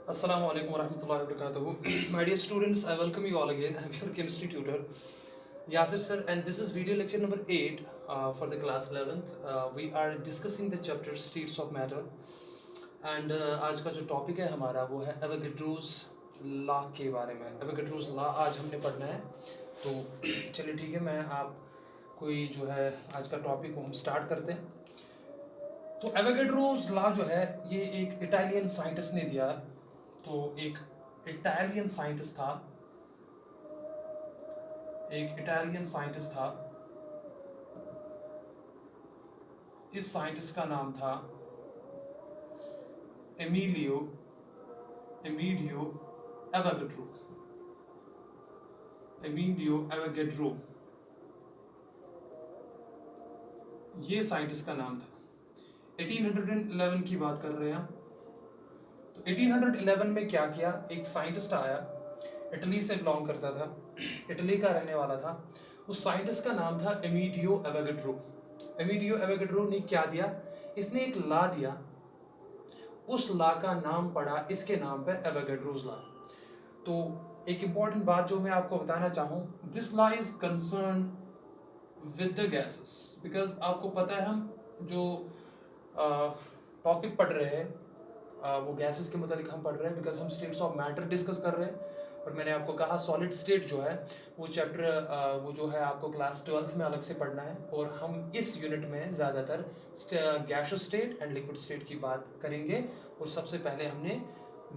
Assalamu alaikum warahmatullahi wabarakatuh. My dear students, I welcome you all again. I'm your chemistry tutor, Yasir sir, and this is video lecture number 8 for the class 11th. We are discussing the chapter States of Matter. And आज का जो topic है हमारा वो है Avogadro's law के बारे में। एवोगैड्रोस लॉ आज हमने पढ़ना है, तो चलिए ठीक है, मैं आप कोई जो है आज का टॉपिक को हम स्टार्ट करते हैं। तो एवोगैड्रोस लॉ जो है ये एक इटालियन साइंटिस्ट ने दिया। तो एक इटालियन साइंटिस्ट था, इस साइंटिस्ट का नाम था एमिलियो एवोगैड्रो। ये साइंटिस्ट का नाम था। 1811 की बात कर रहे हैं हम। तो 1811 में क्या किया, एक साइंटिस्ट आया, इटली से बिलोंग करता था, इटली का रहने वाला था। उस साइंटिस्ट का नाम था एमिलियो एवोगैड्रो ने क्या दिया, इसने एक लॉ दिया। उस लॉ का नाम पड़ा इसके नाम पे एवोगैड्रोस लॉ। तो एक इम्पॉर्टेंट बात जो मैं आपको बताना चाहूँ, this law is concern with the gases, because आपको पता है हम जो टॉपिक पढ़ रहे हैं वो गैसेस के मुतालिक हम पढ़ रहे हैं, बिकॉज हम स्टेट्स ऑफ मैटर डिस्कस कर रहे हैं। और मैंने आपको कहा सॉलिड स्टेट जो है वो चैप्टर वो जो है आपको क्लास 12th में अलग से पढ़ना है, और हम इस यूनिट में ज़्यादातर gaseous state and liquid state की बात करेंगे। और सबसे पहले हमने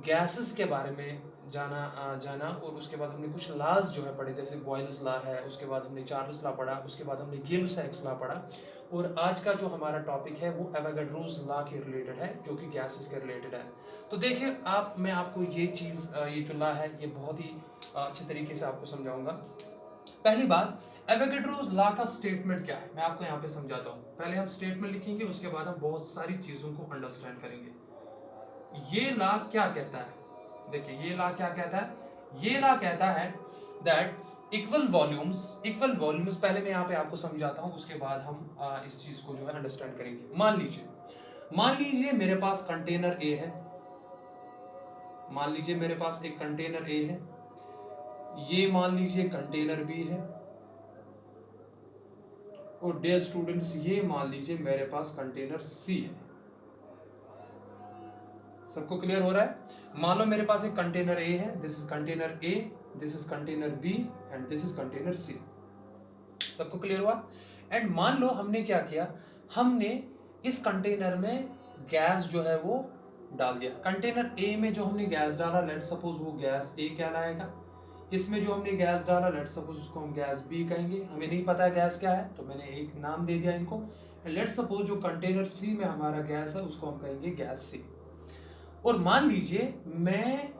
गैसेस के बारे में जाना और उसके बाद हमने कुछ लॉज जो है पढ़े, जैसे बॉयल्स लॉ है, उसके बाद हमने चार्ल्स लॉ पढ़ा, उसके बाद हमने गिब्स लॉ पढ़ा। और आज का जो हमारा टॉपिक है वो एवोगैड्रोस लॉ के रिलेटेड है, जो कि गैसेस के रिलेटेड है। तो देखिए मैं आपको ये चीज़ ये जो लॉ है ये बहुत ही अच्छे तरीके से आपको समझाऊंगा। पहली बात, एवोगैड्रोस लॉ का स्टेटमेंट क्या है मैं आपको यहाँ पे समझाता हूँ। पहले हम स्टेटमेंट लिखेंगे, उसके बाद हम बहुत सारी चीज़ों को अंडरस्टैंड करेंगे। ये लॉ क्या कहता है, देखिए ये लॉ क्या कहता है। ये लॉ कहता है दैट इक्वल वॉल्यूम्स पहले मैं यहाँ पे आपको समझाता हूँ, उसके बाद हम इस चीज को जो है अंडरस्टैंड करेंगे। मान लीजिए मेरे पास कंटेनर ए है, मान लीजिए मेरे पास एक कंटेनर ए है, ये मान लीजिए कंटेनर बी है, और डियर स्टूडेंट्स ये मान लीजिए मेरे पास कंटेनर सी है। सबको क्लियर हो रहा है? मान लो मेरे पास एक कंटेनर ए है, this is container A, this is container B and this is container C. सबको क्लियर हुआ? एंड मान लो हमने क्या किया, हमने इस कंटेनर में गैस जो है वो डाल दिया। कंटेनर ए में जो हमने गैस डाला, लेट सपोज वो गैस ए कहलाएगा। इसमें जो हमने गैस डाला, लेट सपोज उसको हम गैस बी कहेंगे। हमें नहीं पता गैस क्या है, तो मैंने एक नाम दे दिया इनको। लेट सपोज जो कंटेनर सी में हमारा गैस है उसको हम कहेंगे गैस सी। और मान लीजिए मैं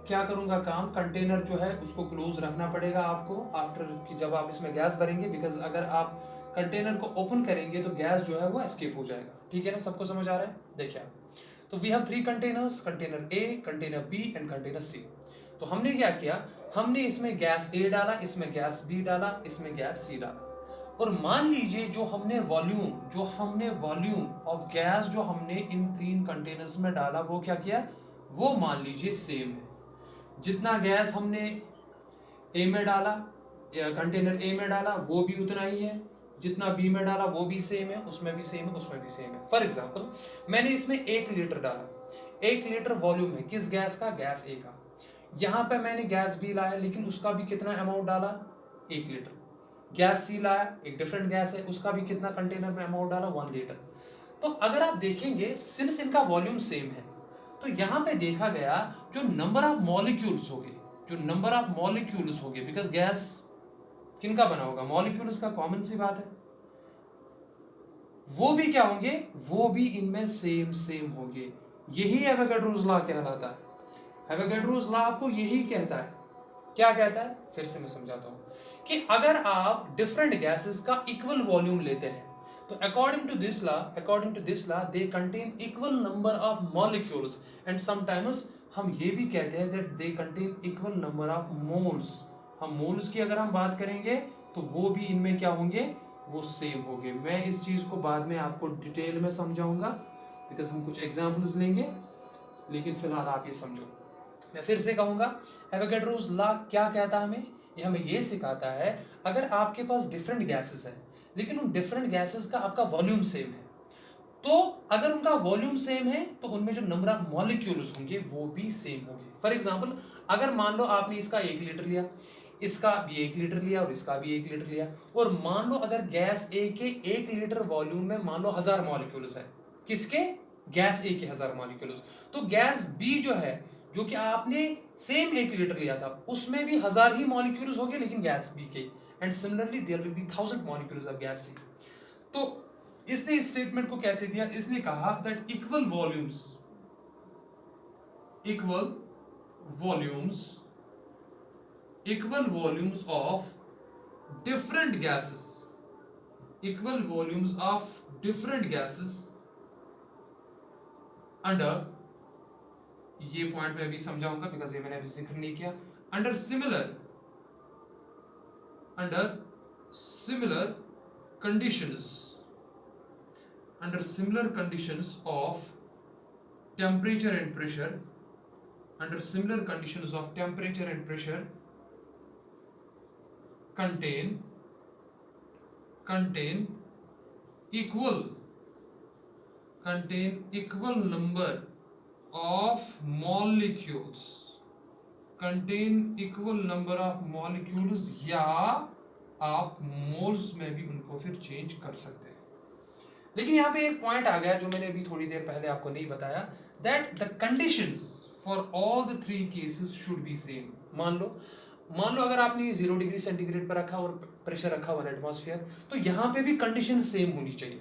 क्या करूंगा काम, कंटेनर जो है उसको क्लोज रखना पड़ेगा आपको आफ्टर कि जब आप इसमें गैस भरेंगे, बिकॉज अगर आप कंटेनर को ओपन करेंगे तो गैस जो है वो एस्केप हो जाएगा। ठीक है ना, सबको समझ आ रहा है? देखिए तो we have 3 containers, container A, container B and container C. तो हमने क्या किया, हमने इसमें गैस ए डाला, इसमें गैस बी डाला, इसमें गैस सी डाला। और मान लीजिए जो हमने वॉल्यूम ऑफ गैस जो हमने इन 3 कंटेनर्स में डाला वो क्या किया, वो मान लीजिए सेम है। जितना गैस हमने ए में डाला या कंटेनर ए में डाला वो भी उतना ही है, जितना बी में डाला वो भी सेम है, उसमें भी सेम है, उसमें भी सेम है। फॉर एग्जांपल मैंने इसमें 1 लीटर डाला, 1 लीटर वॉल्यूम है किस गैस का, गैस ए का। यहाँ पे मैंने गैस बी लाया, लेकिन उसका भी कितना अमाउंट डाला, 1 लीटर। गैस सी लाया, एक डिफरेंट गैस है, उसका भी कितना कंटेनर में अमाउंट डाला, 1 लीटर। तो अगर आप देखेंगे सिंस इनका वॉल्यूम सेम है, तो यहाँ पे देखा गया जो नंबर ऑफ मॉलिक्यूल्स होंगे, बिकॉज गैस किनका बना होगा, मॉलिक्यूल्स का, कॉमन सी बात है, वो भी क्या होंगे, वो भी इनमें सेम होंगे। यही एवोगैड्रोस लॉ कहलाता है। एवोगैड्रोस लॉ आपको यही कहता है। क्या कहता है, फिर से मैं समझाता हूं कि अगर आप डिफरेंट गैसेस का इक्वल वॉल्यूम लेते हैं तो according to this law they contain equal number of molecules, and sometimes हम ये भी कहते हैं that they contain equal number of moles. हम मोल्स की अगर हम बात करेंगे तो वो भी इनमें क्या होंगे, वो सेम होंगे। मैं इस चीज को बाद में आपको डिटेल में समझाऊंगा, बिकॉज हम कुछ एग्जाम्पल्स लेंगे, लेकिन फिलहाल आप ये समझो। मैं फिर से कहूँगा, एवोगैड्रोस लॉ क्या कहता है हमें? ये हमें ये सिखाता है, अगर आपके पास डिफरेंट गैसेस हैं लेकिन उन डिफरेंट गैसेस का आपका वॉल्यूम सेम है, तो अगर उनका वॉल्यूम सेम है तो उनमें जो नंबर ऑफ मॉलिक्यूल्स होंगे वो भी सेम होंगे। फॉर एग्जांपल, अगर मान लो आपने इसका 1 लीटर लिया, इसका भी 1 लीटर लिया और इसका भी 1 लीटर लिया, और मान लो अगर गैस ए के 1 लीटर वॉल्यूम में मान लो 1000 मॉलिक्यूल्स है, किसके? गैस ए के 1000 मॉलिक्यूल्स। तो गैस बी जो है, जो कि आपने सेम 1 लीटर लिया था, उसमें भी 1000 ही मॉलिक्यूल्स होंगे लेकिन गैस बी के, and similarly there will be 1000 molecules of gas C. तो इसने इस स्टेटमेंट को कैसे दिया? इसने कहा that equal volumes of different gases under, ये पॉइंट मैं अभी समझाऊंगा बिकॉज ये मैंने अभी जिक्र नहीं किया, under similar conditions of temperature and pressure, contain equal number of molecules, या आप मोल्स में भी उनको फिर चेंज कर सकते हैं। लेकिन यहाँ पे एक पॉइंट आ गया जो मैंने अभी थोड़ी देर पहले आपको नहीं बताया, that the conditions for all the 3 cases should be same. मान लो अगर आपने 0 डिग्री सेंटीग्रेड पर रखा और प्रेशर रखा 1 एटमॉस्फेयर, तो यहाँ पे भी कंडीशन सेम होनी चाहिए।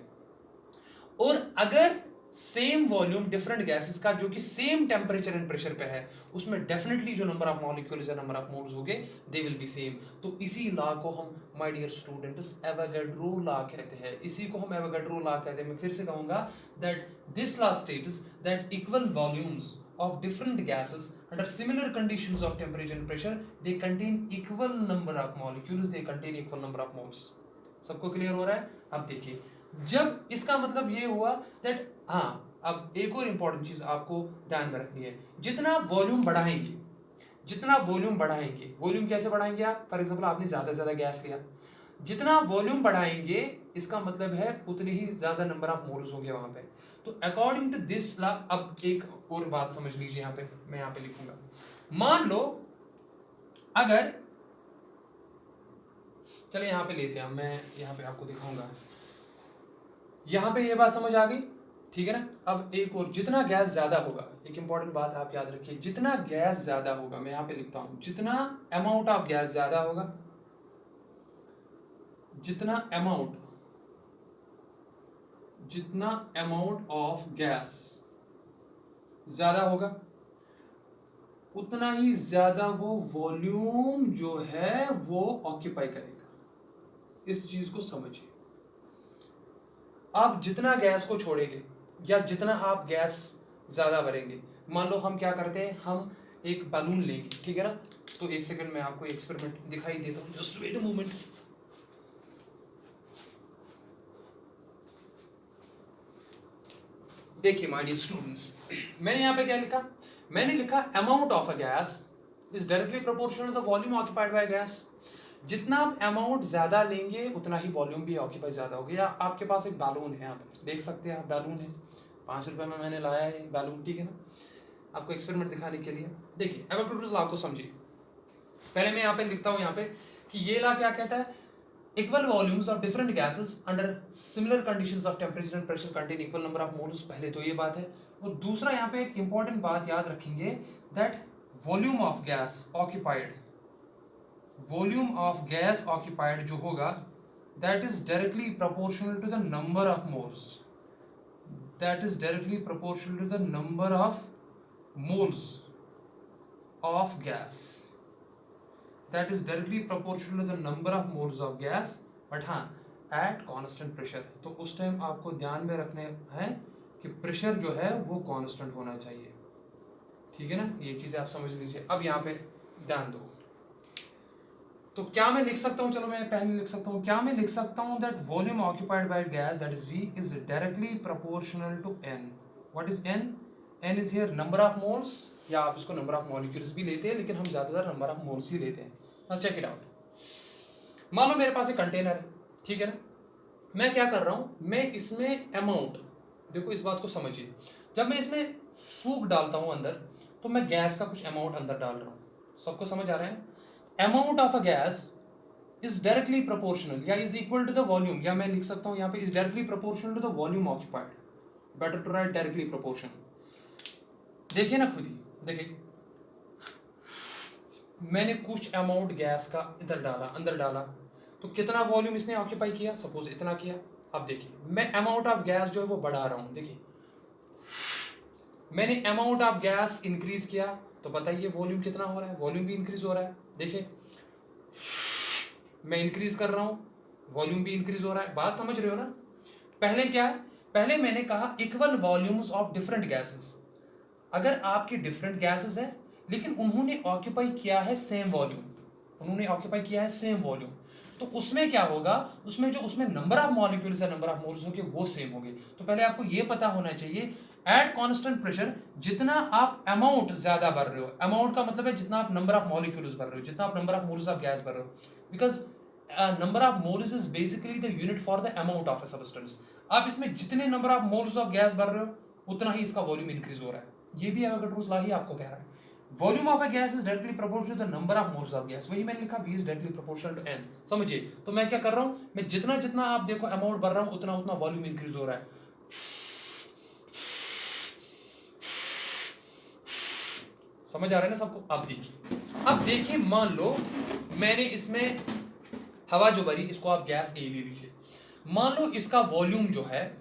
और अगर सेम वॉल्यूम डिफरेंट गैसेस का जो कि सेम टेम्परेचर एंड प्रेशर पे है, उसमें डेफिनेटली जो नंबर ऑफ मॉलिक्यूल्स या नंबर ऑफ मोल्स होंगे दे विल बी सेम। तो इसी लॉ को हम, my dear students, Avogadro law कहते हैं। इसी को हम एवोगैड्रो लॉ कहते हैं। मैं फिर से कहूंगा that this law states that equal volumes of different gases under similar conditions of temperature and pressure, they contain equal number of molecules, they contain equal number of moles। सबको clear हो रहा है? अब देखिए, जब इसका मतलब ये हुआ दैट, हाँ, अब एक और इंपॉर्टेंट चीज आपको ध्यान में रखनी है, जितना वॉल्यूम बढ़ाएंगे, वॉल्यूम कैसे बढ़ाएंगे आप? फॉर एग्जांपल, आपने ज्यादा से ज्यादा गैस लिया, जितना वॉल्यूम बढ़ाएंगे इसका मतलब है उतनी ही ज्यादा नंबर ऑफ मोल्स होंगे वहां पे। तो अकॉर्डिंग टू दिस लॉ, अब एक और बात समझ लीजिए, यहाँ पे मैं यहाँ पे लिखूंगा, मान लो अगर, चलिए यहाँ पे लेते हैं, मैं यहाँ पे आपको दिखाऊंगा, यहाँ पे ये बात समझ आ गई, ठीक है ना? अब एक और, जितना गैस ज्यादा होगा, एक इंपॉर्टेंट बात आप याद रखिए, जितना गैस ज्यादा होगा, मैं यहाँ पे लिखता हूं, जितना अमाउंट ऑफ गैस ज्यादा होगा, जितना अमाउंट ऑफ गैस ज्यादा होगा, उतना ही ज्यादा वो वॉल्यूम जो है वो ऑक्यूपाई करेगा। इस चीज को समझिए। आप जितना गैस को छोड़ेंगे या जितना आप गैस ज्यादा भरेंगे, मान लो हम क्या करते हैं, हम एक बैलून लेंगे, ठीक है ना? तो एक सेकंड में आपको एक्सपेरिमेंट दिखाई देता हूं, जस्ट वेट अ मोमेंट। देखिए माय डियर स्टूडेंट्स, मैंने यहाँ पे क्या लिखा? मैंने लिखा amount of a gas is directly proportional to the volume occupied by gas. जितना आप अमाउंट ज्यादा लेंगे उतना ही वॉल्यूम भी ऑक्यूपाई ज्यादा होगा। या आपके पास एक बैलून है, आप देख सकते हैं, आप बैलून है, 5 रुपए में मैंने लाया है बैलून, ठीक है ना, आपको एक्सपेरिमेंट दिखाने के लिए। देखिए एवोगैड्रोस लॉ को समझिए। पहले मैं यहाँ पे लिखता हूँ यहाँ पे कि ये लॉ क्या कहता है, equal volumes of different gases under similar conditions of temperature and pressure contain equal number of moles. पहले तो ये बात है। और दूसरा यहाँ पे एक इंपॉर्टेंट बात याद रखेंगे, that volume of gas occupied जो होगा, that is directly proportional to the number of moles, of gas, that is directly proportional to the number of moles of gas, but हाँ at constant pressure। तो उस time आपको ध्यान में रखने हैं कि प्रेशर जो है वो कांस्टेंट होना चाहिए, ठीक है ना? ये चीज़ें आप समझ लीजिए। अब यहाँ पे ध्यान दो, तो क्या मैं लिख सकता हूँ, चलो मैं पहले लिख सकता हूँ, क्या मैं लिख सकता हूँ that volume occupied by gas that is V is directly proportional to N। What is N? n is here number of moles, या आप इसको नंबर ऑफ मॉलिक्यूल्स भी लेते हैं, लेकिन हम ज़्यादातर नंबर ऑफ मोल्स ही लेते हैं। Now check it out. मान लो मेरे पास एक कंटेनर है, ठीक है ना, मैं क्या कर रहा हूँ, मैं इसमें अमाउंट, देखो इस बात को समझिए, जब मैं इसमें फूक डालता हूँ अंदर, तो मैं गैस का कुछ अमाउंट अंदर डाल रहा हूँ। सबको समझ आ रहा है? Amount of a gas is directly proportional या is equal to the volume, या मैं लिख सकता हूँ यहाँ पे is directly proportional to the volume occupied. Better to write directly proportion. देखिए ना खुद ही, देखिए मैंने कुछ अमाउंट गैस का इधर डाला, अंदर डाला, तो कितना वॉल्यूम इसने ऑक्यूपाई किया, सपोज इतना किया। अब देखिए मैं अमाउंट ऑफ गैस जो है वो बढ़ा रहा हूँ, देखिए मैंने अमाउंट ऑफ गैस इंक्रीज किया, तो बताइए वॉल्यूम कितना हो रहा है, वॉल्यूम भी इंक्रीज हो रहा है। देखिए मैं इंक्रीज कर रहा हूँ, वॉल्यूम भी इंक्रीज हो रहा है। बात समझ रहे हो ना? पहले क्या है, पहले मैंने कहा equal volumes of different gases. अगर आपकी डिफरेंट गैसेस है लेकिन उन्होंने ऑक्यूपाई किया है सेम वॉल्यूम, उन्होंने ऑक्यूपाई किया है सेम वॉल्यूम, तो उसमें क्या होगा, उसमें जो उसमें नंबर ऑफ मॉलिक्यूल्स है, नंबर ऑफ मोल्स होंगे वो सेम होंगे। तो पहले आपको ये पता होना चाहिए एट कांस्टेंट प्रेशर जितना आप अमाउंट ज्यादा भर रहे हो, अमाउंट का मतलब है जितना आप नंबर ऑफ मॉलिक्यूल्स भर रहे हो, जितना आप number of moles of gas भर रहे हो, because number of moles is basically the unit for the amount of a substance. आप इसमें जितने number of moles of gas भर रहे हो उतना ही इसका वॉल्यूम इंक्रीज हो रहा है। ये भी एवोगाड्रोस लॉ ही आपको कह रहा है, volume of a gas is directly proportional to the number of moles of gas. वही मैंने लिखा v is directly proportional to n। समझिए, तो मैं क्या कर रहा हूं, मैं जितना जितना आप देखो अमाउंट भर रहा हूं उतना उतना वॉल्यूम इंक्रीज हो रहा है। समझ आ रहा है ना सबको? अब देखिए मान लो मैंने इसमें हवा जो भरी, इसको आप गैस ए ले लीजिए। मान लो इसका वॉल्यूम जो है,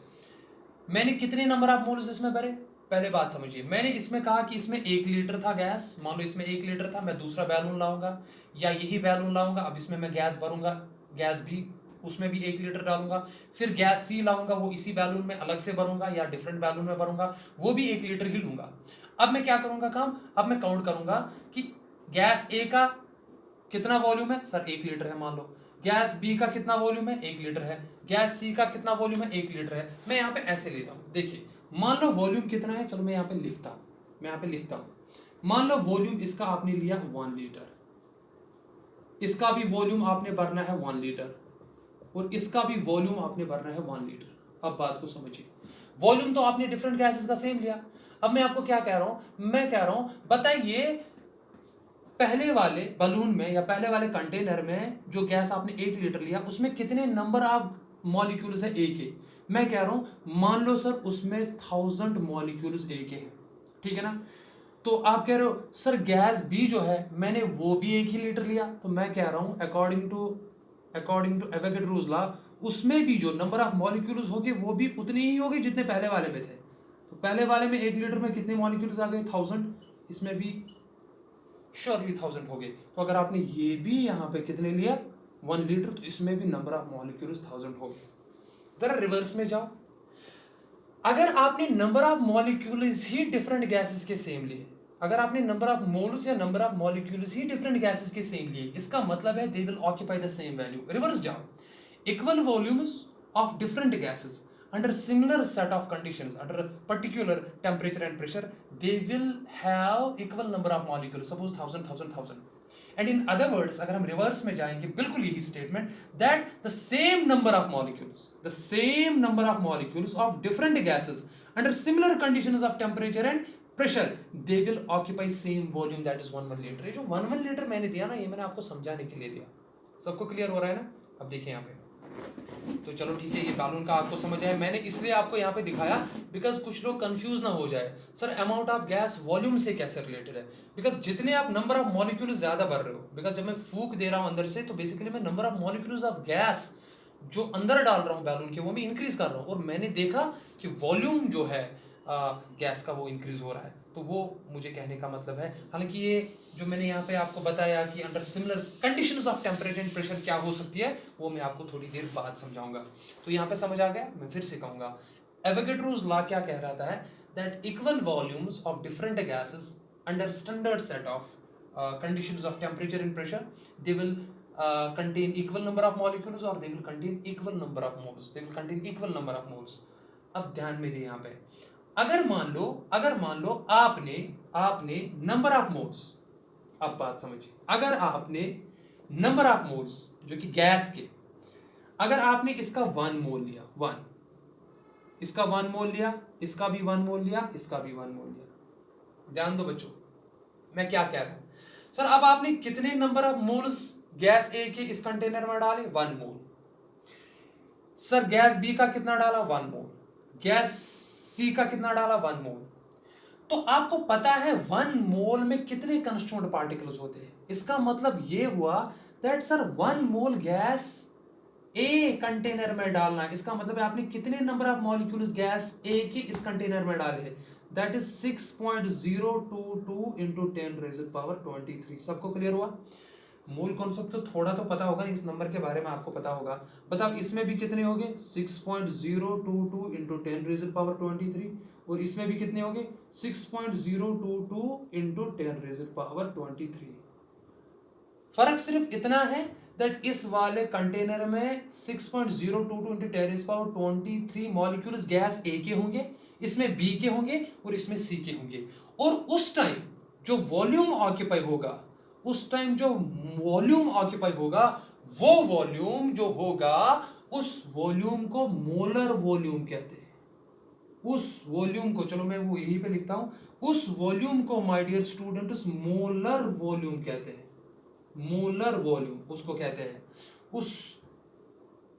मैंने कितने नंबर ऑफ मोल्स इसमें भरे, पहले बात समझिए, मैंने इसमें कहा कि इसमें 1 लीटर था गैस, मान लो इसमें 1 लीटर था, मैं दूसरा बैलून लाऊंगा या यही बैलून लाऊंगा, अब इसमें मैं गैस भरूंगा, गैस भी उसमें भी 1 लीटर डालूंगा, फिर गैस सी लाऊंगा, वो इसी बैलून में अलग से भरूंगा या डिफरेंट बैलून में भरूंगा, वो भी 1 लीटर ही लूंगा। अब मैं क्या करूंगा काम, अब मैं काउंट करूंगा कि गैस ए का कितना वॉल्यूम है, सर 1 लीटर है मान लो, गैस बी का कितना वॉल्यूम है, 1 लीटर है, गैस सी का कितना वॉल्यूम है, 1 लीटर है। मैं यहाँ पे ऐसे लेता हूँ, देखिए मान लो वॉल्यूम कितना है, चलो मैं यहाँ पे लिखता हूँ, मैं यहाँ पे लिखता हूँ, मान लो वॉल्यूम इसका आपने लिया 1 लीटर, इसका भी वॉल्यूम आपने भरना है 1 लीटर, और इसका भी वॉल्यूम आपने भरना है 1 लीटर। अब बात को समझिए, वॉल्यूम तो आपने डिफरेंट गैसेस का सेम लिया। अब मैं आपको क्या कह रहा हूं, मैं कह रहा हूं बताइए पहले वाले बलून में या पहले वाले कंटेनर में जो गैस आपने 1 लीटर लिया उसमें कितने नंबर ऑफ मॉलिक्यूल्स है ए के। मैं कह रहा हूं मान लो सर उसमें 1000 मॉलिक्यूल्स ए के हैं, ठीक है ना। तो आप कह रहे हो सर गैस बी जो है मैंने वो भी 1 ही लीटर लिया, तो मैं कह रहा हूं अकॉर्डिंग टू एवोगाड्रोस लॉ उसमें भी जो नंबर ऑफ मॉलिक्यूल्स होंगे वो भी उतनी ही होगी जितने पहले वाले में थे। तो पहले वाले में 1 लीटर में कितने मॉलिक्यूल्स आ गए, 1000, इसमें भी श्योरली 1000 हो गए। तो अगर आपने ये भी यहाँ पे कितने लिया 1 लीटर, तो इसमें भी नंबर ऑफ मॉलिक्यूल्स 1000 हो गए। जरा रिवर्स में जाओ, अगर आपने नंबर ऑफ मॉलिक्यूल्स ही डिफरेंट गैसेस के सेम लिए, अगर आपने नंबर ऑफ मोल्स या नंबर ऑफ मॉलिक्यूल्स ही डिफरेंट गैसेस के सेम लिए, इसका मतलब है they will occupy the same value. Reverse जाओ, equal volumes of different gases under similar set of conditions under a particular temperature and pressure they will have equal number of molecules, suppose 1000 and in other words अगर हम reverse में जाएंगे बिल्कुल यही statement that the same number of molecules of different gases under similar conditions of temperature and pressure they will occupy same volume, that is 1 liter। ये जो 1 litre मैंने दिया ना, ये मैंने आपको समझाने के लिए दिया। सबको क्लियर हो रहा है ना? अब देखिए यहाँ पे, तो चलो ठीक है, ये कानून का आपको समझ आया। मैंने इसलिए आपको यहाँ पे दिखाया बिकॉज कुछ लोग कंफ्यूज ना हो जाए, sir amount of gas volume से कैसे रिलेटेड है। बिकॉज जितने आप नंबर ऑफ मॉलिक्यूल ज्यादा भर रहे हो, बिकॉज जब मैं फूक दे रहा हूँ अंदर से तो बेसिकली मैं number of molecules of gas जो अंदर डाल रहा हूँ बैलून के वो मैं इंक्रीज कर रहा हूँ, और मैंने देखा कि वॉल्यूम जो है गैस का वो इंक्रीज हो रहा है। तो वो मुझे कहने का मतलब है, हालांकि ये जो मैंने यहाँ पे आपको बताया कि under similar conditions of temperature and pressure क्या हो सकती है वो मैं आपको थोड़ी देर बाद समझाऊंगा। तो यहाँ पे समझ आ गया? मैं फिर से कहूँगा, एवोगाड्रोस लॉ क्या कह रहा था that equal volumes of different gases under standard set of conditions of temperature and pressure they will contain equal number of molecules or they will contain equal number of moles। अब ध्यान में दे यहाँ पे, अगर मान लो आपने नंबर ऑफ मोल्स, अब बात समझिए, अगर आपने नंबर ऑफ मोल्स जो कि गैस के, अगर आपने इसका 1 मोल लिया, 1, इसका 1 मोल लिया, इसका भी 1 मोल लिया, इसका भी 1 मोल लिया। ध्यान दो बच्चों, मैं क्या कह रहा हूं सर, अब आपने कितने नंबर ऑफ मोल्स गैस ए के इस कंटेनर में डाले, 1 मोल। सर गैस बी का कितना डाला, 1 मोल। गैस सी का कितना डाला, 1 मोल। तो आपको पता है 1 मोल में कितने कंस्टिट्यूएंट पार्टिकल्स होते हैं। इसका मतलब ये हुआ that sir 1 mole gas a container में डालना है, इसका मतलब है आपने कितने नंबर ऑफ मॉलिक्यूल्स गैस ए के इस कंटेनर में डाले हैं, दैट इज 6.022 इंटू 10⁻23। सबको क्लियर हुआ। मूल कॉन्सेप्ट तो थोड़ा तो पता होगा, इस नंबर के बारे में आपको पता होगा। बताओ इसमें भी कितने होंगे, 6.022 इंटू 10⁻23, और इसमें भी कितने होंगे, 6.022 इंटू 10⁻23। फर्क सिर्फ इतना है दैट इस वाले कंटेनर में 6.022 इंटू 10⁻23 मॉलिक्यूल्स गैस ए के होंगे, इसमें बी के होंगे और इसमें सी के होंगे। और उस टाइम जो वॉल्यूम ऑक्यूपाई होगा, उस टाइम जो वॉल्यूम ऑक्यूपाई होगा, वो वॉल्यूम जो होगा, उस वॉल्यूम को मोलर वॉल्यूम कहते हैं। उस वॉल्यूम को, चलो मैं वो यहीं पे लिखता हूं, उस वॉल्यूम को my dear students molar volume कहते हैं। मोलर वॉल्यूम उसको कहते हैं। उस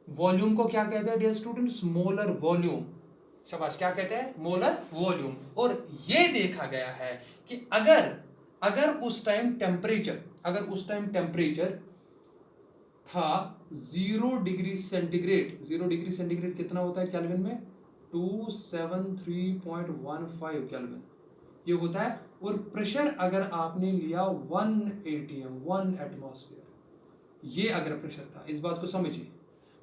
वॉल्यूम को क्या कहते हैं डियर स्टूडेंट्स, मोलर वॉल्यूम। शाबाश, क्या कहते हैं, मोलर वॉल्यूम। और ये देखा गया है कि अगर उस टाइम टेम्परेचर था 0 डिग्री सेंटीग्रेड, 0 डिग्री सेंटीग्रेड कितना होता है केल्विन में, 273.15 केल्विन ये होता है। और प्रेशर अगर आपने लिया 1 atm, 1 एटमॉस्फेयर, ये अगर प्रेशर था, इस बात को समझिए,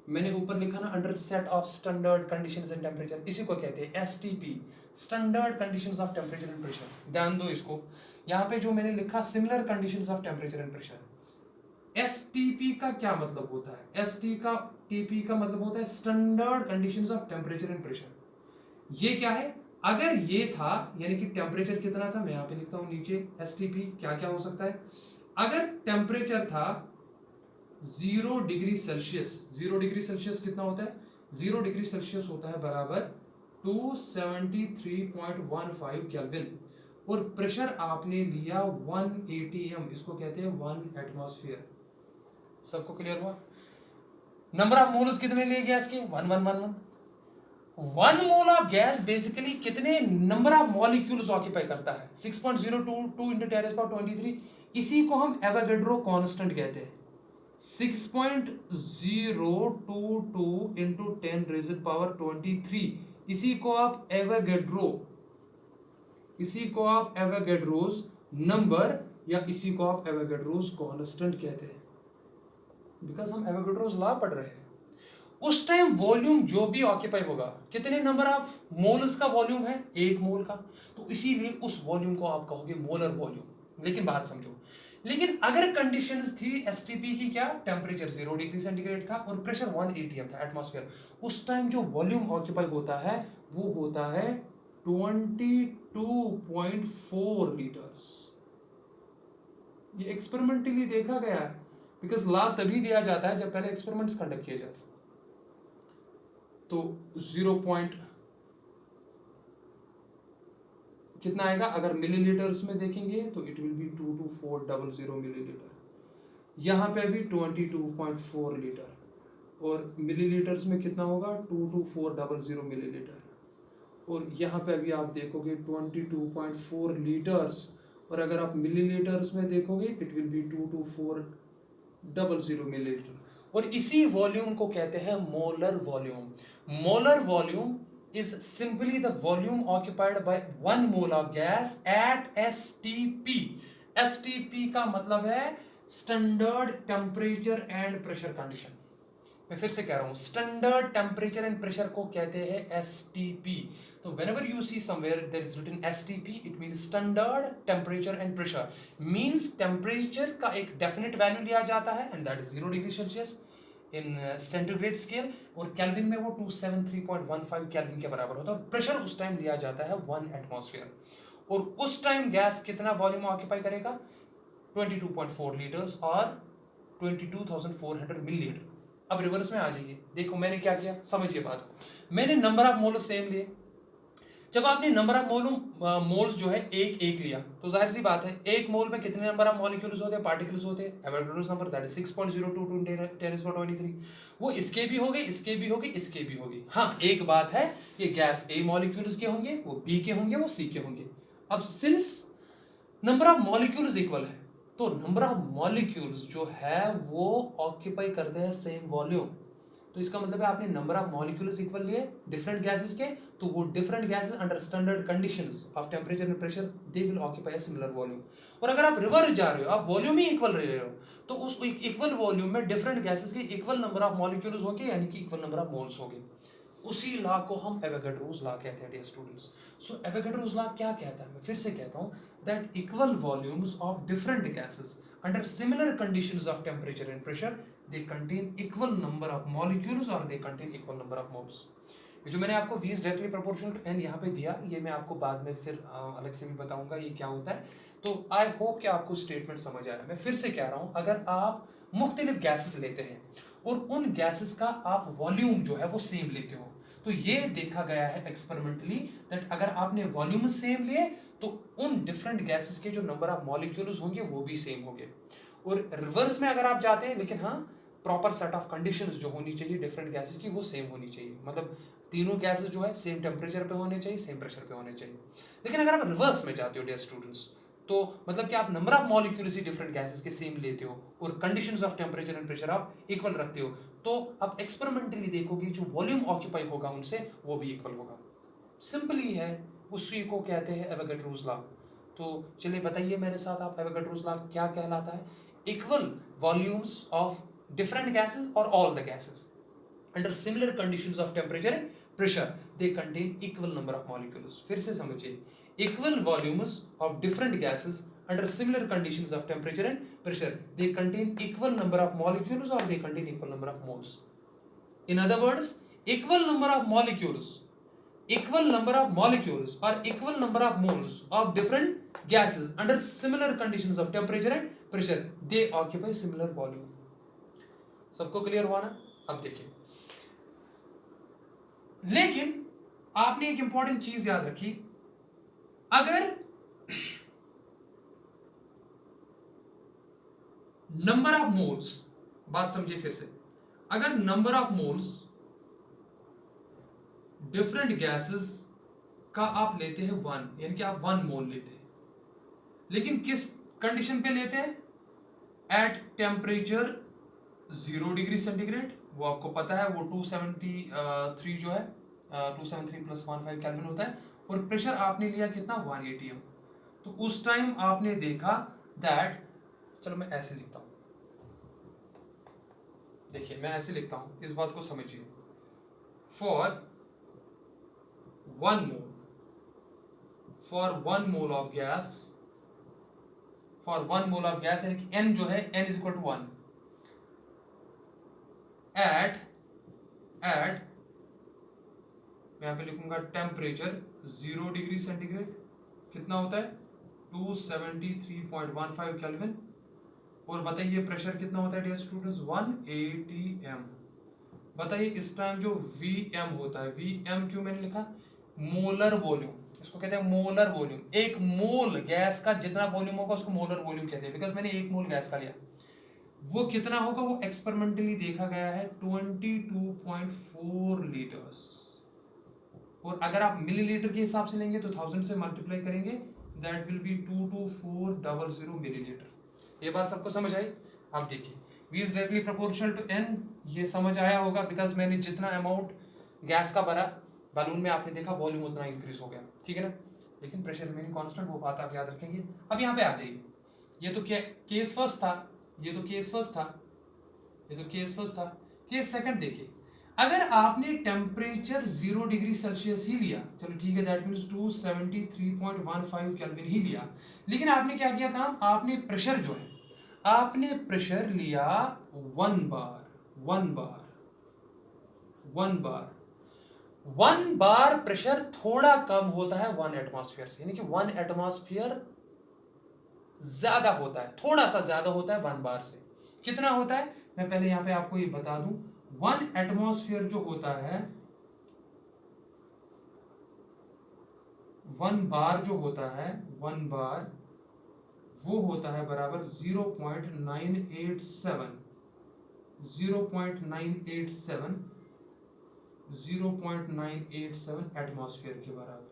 मैंने ऊपर लिखा ना, under set of standard conditions and temperature, इसी को कहते हैं STP, standard conditions of temperature and pressure. ध्यान दो इसको, यहाँ पे जो मैंने लिखा similar conditions of temperature and pressure, STP का क्या मतलब होता है, टीपी का मतलब होता है standard conditions of temperature and pressure. ये क्या है, अगर ये था, यानी कि टेम्परेचर कितना था, मैं यहाँ पे लिखता हूँ नीचे, एसटीपी क्या क्या हो सकता है। अगर टेम्परेचर था 0 डिग्री सेल्सियस, 0 डिग्री सेल्सियस कितना होता है, 0 डिग्री सेल्सियस होता है बराबर 273.15 केल्विन, और प्रेशर आपने लिया 1 atm, इसको कहते हैं 1 एटमॉस्फेयर। सबको क्लियर हुआ। नंबर ऑफ मोल्स कितने लिए गैस के, 1 मोल ऑफ गैस बेसिकली कितने नंबर ऑफ मॉलिक्यूल्स ऑक्यूपाई करता है, 6.022 इंटू 10⁻23। इसी को हम एवोगैड्रो कांस्टेंट कहते हैं। 6.022 इंटू 10⁻23, इसी को आप एवोगैड्रोस नंबर या इसी को आप एवोगैड्रोस कांस्टेंट कहते हैं, बिकॉज हम एवोगैड्रोस लॉ पढ़ रहे हैं। उस टाइम वॉल्यूम जो भी ऑक्यूपाई होगा, कितने नंबर ऑफ मोल्स का वॉल्यूम है, 1 मोल का, तो इसीलिए उस वॉल्यूम को आप कहोगे मोलर वॉल्यूम। लेकिन बात समझो, लेकिन अगर कंडीशंस थी एसटीपी की, क्या, टेम्परेचर 0 डिग्री सेंटीग्रेड था और प्रेशर 1 atm था, एटमॉस्फेयर, उस टाइम जो वॉल्यूम ऑक्यूपाई होता है वो होता है 22.4 लीटर्स। ये एक्सपेरिमेंटली देखा गया है, बिकॉज लॉ तभी दिया जाता है जब पहले एक्सपेरिमेंट्स कंडक्ट किए जाते हैं। तो 0 कितना आएगा, अगर मिलीलीटर्स में देखेंगे तो इट विल बी 22400 मिलीलीटर, यहाँ पे भी 22.4 लीटर, और मिलीलीटर्स में कितना होगा, 22400 मिलीलीटर, और यहाँ पे अभी आप देखोगे 22.4 लीटर्स, और अगर आप मिलीलीटर्स में देखोगे इट विल बी 22400 मिलीलीटर। और इसी वॉल्यूम को कहते हैं molar volume. Molar volume is simply the volume occupied by 1 mole of gas at STP. STP का मतलब है standard temperature and pressure condition. मैं फिर से कह रहा हूं, स्टैंडर्ड टेम्परेचर एंड प्रेशर को कहते हैं STP। तो whenever you see somewhere there is written STP, it means standard temperature and pressure, means temperature का एक definite value लिया जाता है and that is 0 degree Celsius, in centigrade scale, और केल्विन में वो 273.15 केल्विन के बराबर होता है, और प्रेशर उस टाइम लिया जाता है 1 एटमॉस्फेयर। और उस टाइम गैस कितना वॉल्यूम ऑक्यूपाई करेगा? 22.4 लीटर्स और 22,400 मिलीलीटर। अब रिवर्स में आ जाइए, देखो मैंने क्या किया, समझिए बात को। मैंने नंबर ऑफ मोल सेम लिए। जब आपने नंबर ऑफ मोल्स जो है एक एक लिया, तो जाहिर सी बात है एक मोल में कितने नंबर ऑफ मॉलिक्यूल्स होते हैं, पार्टिकल्स होते हैं? Avogadro's number, that is 6.02 × 10⁻23। वो इसके भी हो गए, इसके भी हो गए, इसके भी हो गए। हाँ, एक बात है, ये गैस ए मॉलिक्यूल्स के होंगे, वो बी के होंगे, वो सी के होंगे। अब since number of molecules equal है, तो नंबर ऑफ मॉलिक्यूल्स जो है वो ऑक्यूपाई करते हैं सेम वॉल्यूम। तो इसका मतलब है आपने नंबर ऑफ मॉलिक्यूल्स इक्वल लिए डिफरेंट गैसेस के, तो वो different gases under standard conditions of temperature and pressure they will occupy a similar volume. और अगर आप रिवर्स जा रहे हो, आप वॉल्यूम ही इक्वल ले रहे हो, तो उस इक्वल वॉल्यूम में डिफरेंट गैसेस के इक्वल नंबर ऑफ मॉलिक्यूल्स होंगे, यानी कि इक्वल नंबर ऑफ मोल्स होंगे। उसी लॉ को हम एवोगाड्रोस लॉ कहते हैं डियर स्टूडेंट्स। सो एवोगाड्रोस लॉ क्या कहता है, मैं फिर से कहता हूँ, that equal volumes of different gases under similar conditions of temperature and pressure they contain equal number of molecules or they contain equal number of moles। ये जो मैंने आपको V is directly proportional to n यहाँ पे दिया, ये मैं आपको बाद में फिर अलग से भी बताऊंगा ये क्या होता है। तो आई होप कि आपको स्टेटमेंट समझ आया। मैं फिर से कह रहा हूँ, अगर आप मुख्तलिफ गैसेस लेते हैं और उन गैसेस का आप वॉल्यूम जो है वो सेम लेते हो, तो ये देखा गया है एक्सपेरिमेंटली दैट अगर आपने वॉल्यूम सेम लिए तो उन डिफरेंट गैसेस के जो नंबर ऑफ मॉलिक्यूल्स होंगे वो भी सेम होंगे। और रिवर्स में अगर आप जाते हैं, लेकिन हाँ प्रॉपर सेट ऑफ कंडीशंस जो होनी चाहिए डिफरेंट गैसेस की वो सेम होनी चाहिए, मतलब तीनों गैसेस जो है सेम टेम्परेचर पे होने चाहिए, सेम प्रेशर पे होने चाहिए। लेकिन अगर आप रिवर्स में जाते हो डियर स्टूडेंट्स, तो मतलब कि आप नंबर ऑफ मॉलिक्यूल्स ही डिफरेंट गैसेस के सेम लेते हो और conditions of temperature and pressure आप इक्वल रखते हो, तो आप एक्सपेरिमेंटली देखोगे जो वॉल्यूम ऑक्यूपाई होगा उनसे वो भी इक्वल होगा। सिंपली है, उसी को कहते हैं एवोगाड्रोस लॉ। तो चलिए बताइए मेरे साथ आप, एवोगाड्रोस लॉ क्या कहलाता है? Equal volumes of different gases और all the gases under similar conditions of temperature and pressure they contain equal number of molecules. फिर से समझिए, equal volumes of different gases under similar conditions of temperature and pressure they contain equal number of molecules or they contain equal number of moles। in other words, equal number of molecules or equal number of moles of different gases under similar conditions of temperature and pressure they occupy similar volume। सबको clear हुआ ना? अब देखिए, लेकिन आपने एक important चीज याद रखी, अगर नंबर ऑफ मोल्स, बात समझिए फिर से, अगर number of moles different gases का आप लेते हैं 1, यानी कि आप 1 मोल लेते हैं, लेकिन किस कंडीशन पे लेते हैं? एट टेम्परेचर 0 डिग्री सेंटीग्रेड, वो आपको पता है, वो 273 जो है 273 + 15 केल्विन होता है, और प्रेशर आपने लिया कितना? 1 atm। तो उस टाइम आपने देखा दैट, चलो मैं ऐसे लिखता हूं, देखिए मैं ऐसे लिखता हूं, इस बात को समझिए। फॉर 1 मोल ऑफ गैस, यानी कि n जो है n = 1 एट मैं यहां पे लिखूंगा टेम्परेचर 0 डिग्री सेंटीग्रेड, कितना होता है? 273.15 केल्विन। और बताइए प्रेशर कितना होता है डियर स्टूडेंट्स? 1 atm। बताइए इस टाइम जो Vm होता है, Vm क्यों मैंने लिखा? मोलर वॉल्यूम, इसको कहते हैं मोलर वॉल्यूम। एक मोल गैस का जितना वॉल्यूम होगा उसको मोलर वॉल्यूम कहते हैं, बिकॉज मैंने 1 मोल गैस का लिया। वो कितना होगा? वो एक्सपेरिमेंटली देखा गया है 22.4 लीटर्स। और अगर आप मिलीलीटर के हिसाब से लेंगे तो 1000 से मल्टीप्लाई करेंगे, दैट विल बी 22400 मिलीलीटर। ये बात सबको समझ आई? आप देखिए, V is directly proportional to n, ये समझ आया होगा, बिकॉज मैंने जितना अमाउंट गैस का भरा बलून में, आपने देखा वॉल्यूम उतना इंक्रीज हो गया, ठीक है ना? लेकिन प्रेशर रिमेनिंग कांस्टेंट, वो बात आप याद रखेंगे। अब यहाँ पे आ जाइए, ये तो केस फर्स्ट था, केस सेकंड देखिए, अगर आपने टेम्परेचर 0 डिग्री सेल्सियस ही लिया, चलो ठीक है, दैट मीन्स 273.15 केल्विन ही लिया, लेकिन आपने क्या किया काम? आपने प्रेशर जो है, आपने प्रेशर लिया 1 बार, 1 बार प्रेशर थोड़ा कम होता है 1 एटमॉस्फेयर से, यानी कि 1 एटमॉस्फेयर ज्यादा होता है, थोड़ा सा ज्यादा होता है 1 बार से। कितना होता है, मैं पहले यहां पे आपको ये बता दूं, 1 एटमॉस्फेयर जो होता है, 1 बार जो होता है, 1 बार वो होता है बराबर 0.987 एटमॉस्फेयर के बराबर।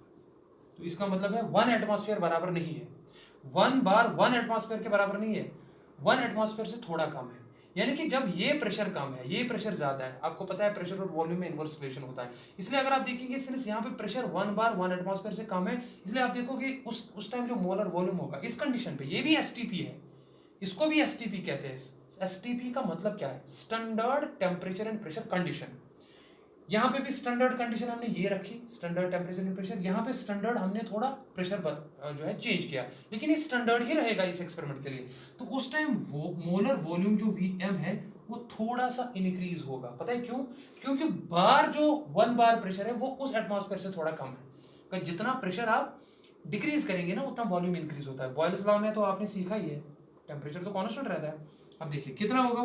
तो इसका मतलब है 1 एटमॉस्फेयर बराबर नहीं है, 1 बार 1 एटमॉस्फेयर के बराबर नहीं है, 1 एटमॉस्फेयर से थोड़ा कम है। यानी कि जब ये प्रेशर कम है, ये प्रेशर ज्यादा है, आपको पता है प्रेशर और वॉल्यूम में इनवर्स रिलेशन होता है, इसलिए अगर आप देखेंगे सिंस यहाँ पे प्रेशर 1 बार 1 एटमॉस्फेयर से कम है, इसलिए आप देखोगे उस टाइम जो मोलर वॉल्यूम होगा इस कंडीशन पे, ये भी एसटीपी है, इसको भी एसटीपी कहते हैं। एसटीपी का मतलब क्या है, standard temperature and pressure condition. यहाँ पे भी स्टैंडर्ड कंडीशन हमने ये रखी, स्टैंडर्ड टेम्परेचर एंड प्रेशर, यहाँ पे स्टैंडर्ड हमने थोड़ा प्रेशर जो है चेंज किया, लेकिन ये स्टैंडर्ड ही रहेगा इस एक्सपेरिमेंट के लिए। तो उस टाइम वो मोलर वॉल्यूम जो Vm है वो थोड़ा सा इंक्रीज होगा, पता है क्यों, क्योंकि बार जो 1 बार प्रेशर है वो उस एटमॉस्फेयर से थोड़ा कम है। जितना प्रेशर आप डिक्रीज करेंगे ना उतना वॉल्यूम इंक्रीज होता है। बॉयल्स लॉ में तो आपने सीखा ही है, टेम्परेचर तो कांस्टेंट रहता है। अब देखिए कितना होगा,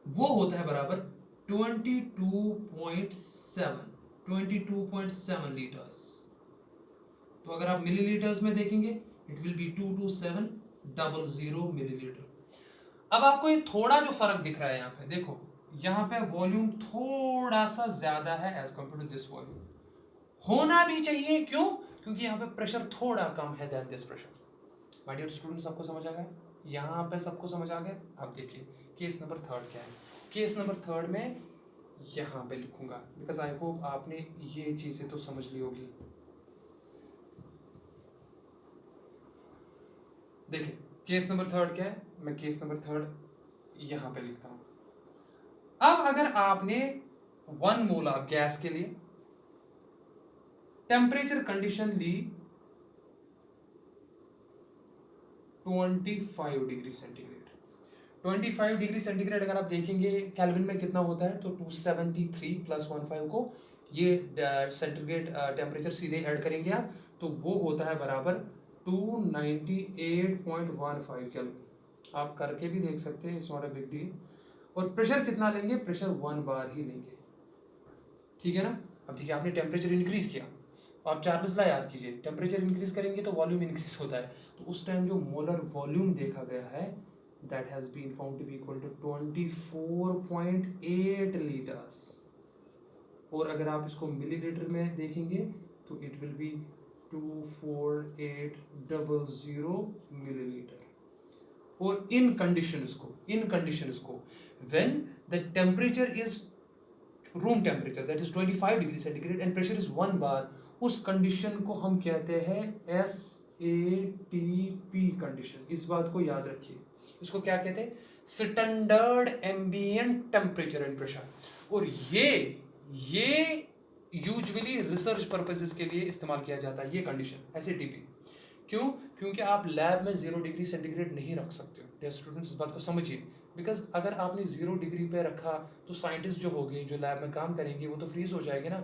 वो होता है बराबर 22.7 लीटर्स। तो अगर आप मिलीलीटर्स में देखेंगे इट विल बी 22700 मिलीलीटर। अब आपको ये थोड़ा जो फर्क दिख रहा है यहाँ पे देखो, यहाँ पे वॉल्यूम थोड़ा सा ज्यादा है as compared to this volume, होना भी चाहिए, क्यों, क्योंकि यहाँ पे प्रेशर थोड़ा कम है than this pressure. My dear student, सबको समझ आ गया, यहाँ पे सबको समझ आ गया। अब देखिए केस नंबर 3 क्या है। केस नंबर 3 में यहाँ पे लिखूंगा, बिकॉज आई होप आपने ये चीजें तो समझ ली होगी। देखिए केस नंबर 3 क्या है, मैं केस नंबर 3 यहाँ पे लिखता हूँ। अब अगर आपने 1 मोल गैस के लिए टेम्परेचर कंडीशन ली 25 डिग्री सेंटीग्रेड, 25 डिग्री सेंटीग्रेड अगर आप देखेंगे केल्विन में कितना होता है, तो 273 प्लस 15 को ये सेंटीग्रेड टेम्परेचर सीधे ऐड करेंगे आप, तो वो होता है बराबर 298.15 केल्विन। आप करके भी देख सकते हैं, it's not a big deal. और प्रेशर कितना लेंगे, प्रेशर 1 बार ही लेंगे, ठीक है ना। अब देखिए आपने टेम्परेचर इंक्रीज किया, आप चार्ल्स लॉ याद कीजिए, टेम्परेचर इंक्रीज करेंगे तो वॉल्यूम इंक्रीज होता है। तो उस टाइम जो मोलर वॉल्यूम देखा गया है that has been found to be equal to 24.8 litres. और अगर आप इसको मिलीलीटर में देखेंगे तो इट विल बी 24800 मिलीलीटर। और इन कंडीशंस को when the temperature is room temperature that is 25 degree centigrade and pressure is 1 bar, उस कंडीशन को हम कहते हैं SATP कंडीशन। इस बात को याद रखिए, इसको क्या कहते हैं, standard ambient temperature and pressure. और ये यूजुअली रिसर्च पर्पसेस के लिए इस्तेमाल किया जाता है, ये कंडीशन SATP। क्यों, क्योंकि आप लैब में 0 डिग्री सेंटीग्रेड नहीं रख सकते हो। डियर स्टूडेंट्स इस बात को समझिए, बिकॉज अगर आपने 0 डिग्री पे रखा तो साइंटिस्ट जो होंगे जो लैब में काम करेंगे वो तो फ्रीज हो जाएंगे ना,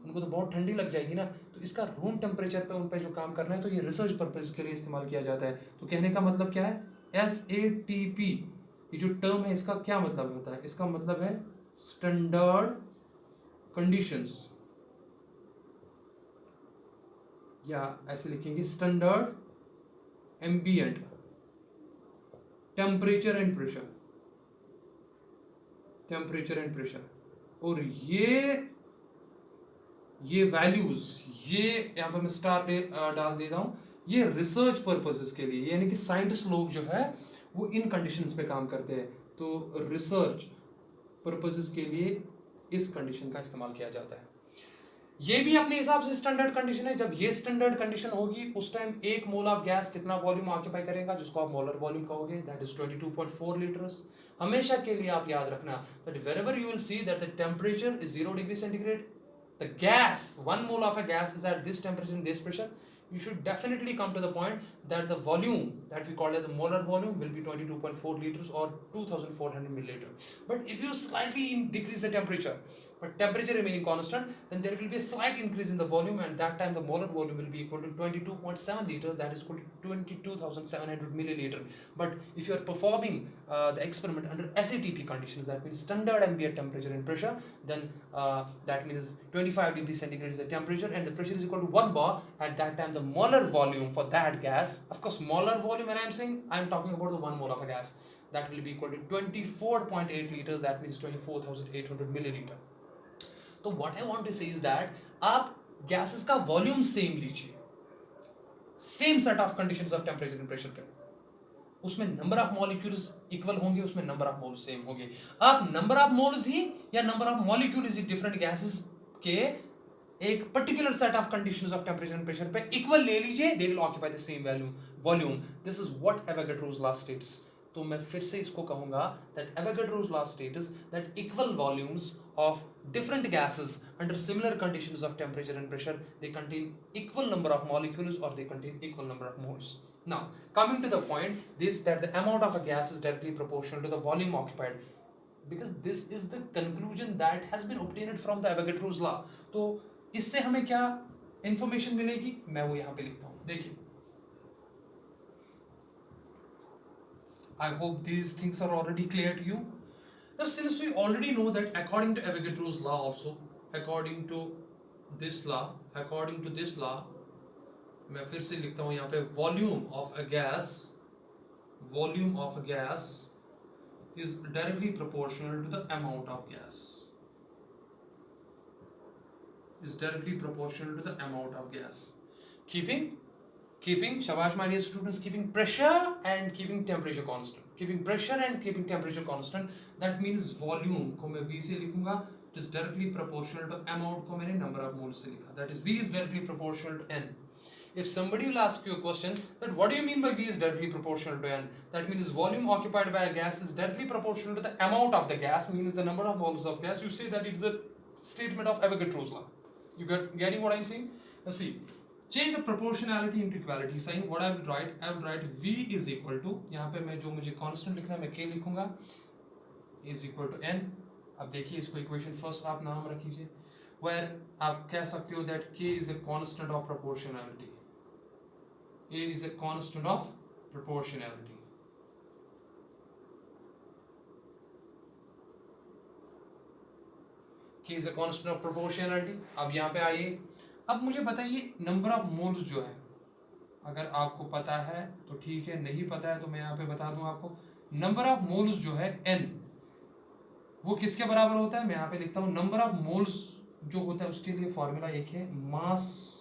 उनको तो बहुत ठंडी लग जाएगी ना। तो इसका रूम टेम्परेचर पे उन पे जो काम करना है, तो ये रिसर्च पर्पज के लिए इस्तेमाल किया जाता है। तो कहने का मतलब क्या है, SATP ये जो टर्म है इसका क्या मतलब होता है, इसका मतलब है स्टैंडर्ड कंडीशंस, या ऐसे लिखेंगे standard ambient temperature and pressure. और ये वैल्यूज, ये यहाँ पर मैं स्टार डाल देता हूँ, ये रिसर्च पर्पसेस के लिए, यानी कि साइंटिस्ट लोग जो है वो इन कंडीशंस पे काम करते हैं। तो रिसर्च पर्पसेस के लिए इस कंडीशन का इस्तेमाल किया जाता है। ये भी अपने हिसाब से स्टैंडर्ड कंडीशन है। जब ये स्टैंडर्ड कंडीशन होगी उस टाइम 1 मोल ऑफ गैस कितना वॉल्यूम ऑक्यूपाई करेगा, जिसको आप मोलर वॉल्यूम कहोगे, दैट इज 22.4 लीटर्स। हमेशा के लिए आप याद रखना that wherever you will see that the temperature is 0 degree centigrade, the gas, 1 mole of a gas is at this temperature and this pressure, you should definitely come to the point that the volume that we call as a molar volume will be 22.4 liters or 2400 milliliter. But if you slightly decrease the temperature, but temperature remaining constant, then there will be a slight increase in the volume, and that time the molar volume will be equal to 22.7 liters, that is equal to 22,700 milliliter. But if you are performing the experiment under SATP conditions, that means standard ambient temperature and pressure, then that means 25 degrees centigrade is the temperature and the pressure is equal to 1 bar. At that time the molar volume for that gas, of course molar volume when I am saying, I am talking about the 1 mole of a gas, that will be equal to 24.8 liters, that means 24,800 milliliter. तो what I want to say is that आप gases का volume same लीजिए, same set of conditions of temperature and pressure पे, उसमें number of molecules equal होंगे, उसमें number of moles same होंगे. आप नंबर ऑफ मोल्स ही या नंबर ऑफ मॉलिक्यूल्स ही डिफरेंट गैसेस के एक particular set of conditions of temperature and pressure पे इक्वल ले लीजिए, दे will occupy the same volume. This is what Avogadro's law states. तो मैं फिर से इसको कहूंगा that Avogadro's law states that equal volumes of different gases under similar conditions of temperature and pressure, they contain equal number of molecules or they contain equal number of moles. Now coming to the point, this that the amount of a gas is directly proportional to the volume occupied, because this is the conclusion that has been obtained from the Avogadro's law. तो इससे हमें क्या information मिलेगी, मैं वो यहाँ पे लिखता हूँ. देखिए, I hope these things are already clear to you. Now, since we already know that according to Avogadro's law also, according to this law, मैं फिर से लिखता हूँ यहाँ पे, volume of a gas is directly proportional to the amount of gas. Keeping, shabash my dear students, keeping pressure and keeping temperature constant. That means volume को मैं V से लिखूंगा, it is directly proportional to amount को मैंने number of moles से लिखा, that is V is directly proportional to N. If somebody will ask you a question that what do you mean by V is directly proportional to N, that means volume occupied by a gas is directly proportional to the amount of the gas, means the number of moles of gas. You say that it's a statement of Avogadro's law. You getting what I'm saying? Now see, change the proportionality into equality sign. What I will write V is equal to, यहाँ पे मैं जो मुझे constant लिखना है मैं K लिखूंगा, is equal to N. अब देखिए इसको equation first आप नाम रखिए, where आप कह सकते हो that K is a constant of proportionality. A is a constant of proportionality. K is a constant of proportionality. अब यहाँ पे आइए, अब मुझे बताइए नंबर ऑफ मोल्स जो है, अगर आपको पता है तो ठीक है, नहीं पता है तो मैं यहाँ पे बता दूं आपको. नंबर ऑफ मोल्स जो है N, वो किसके बराबर होता है, मैं यहाँ पे लिखता हूँ. नंबर ऑफ मोल्स जो होता है उसके लिए फॉर्मूला एक है, मास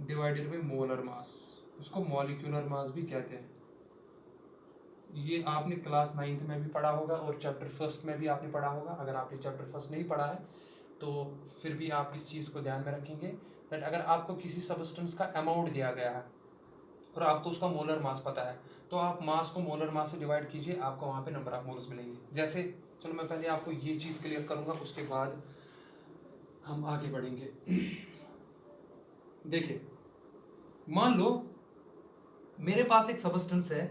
डिवाइडेड बाय मोलर मास. उसको मॉलिक्यूलर मास भी कहते हैं. ये आपने क्लास 9th में भी पढ़ा होगा और चैप्टर 1 में भी आपने पढ़ा होगा. अगर आपने चैप्टर 1 नहीं पढ़ा है तो फिर भी आप इस चीज़ को ध्यान में रखेंगे दैट अगर आपको किसी सबस्टेंस का अमाउंट दिया गया है और आपको उसका मोलर मास पता है, तो आप मास को मोलर मास से डिवाइड कीजिए, आपको वहाँ पे नंबर ऑफ मोल्स मिलेंगे. जैसे चलो मैं पहले आपको ये चीज़ क्लियर करूँगा, उसके बाद हम आगे बढ़ेंगे. देखिए, मान लो मेरे पास एक सबस्टेंस है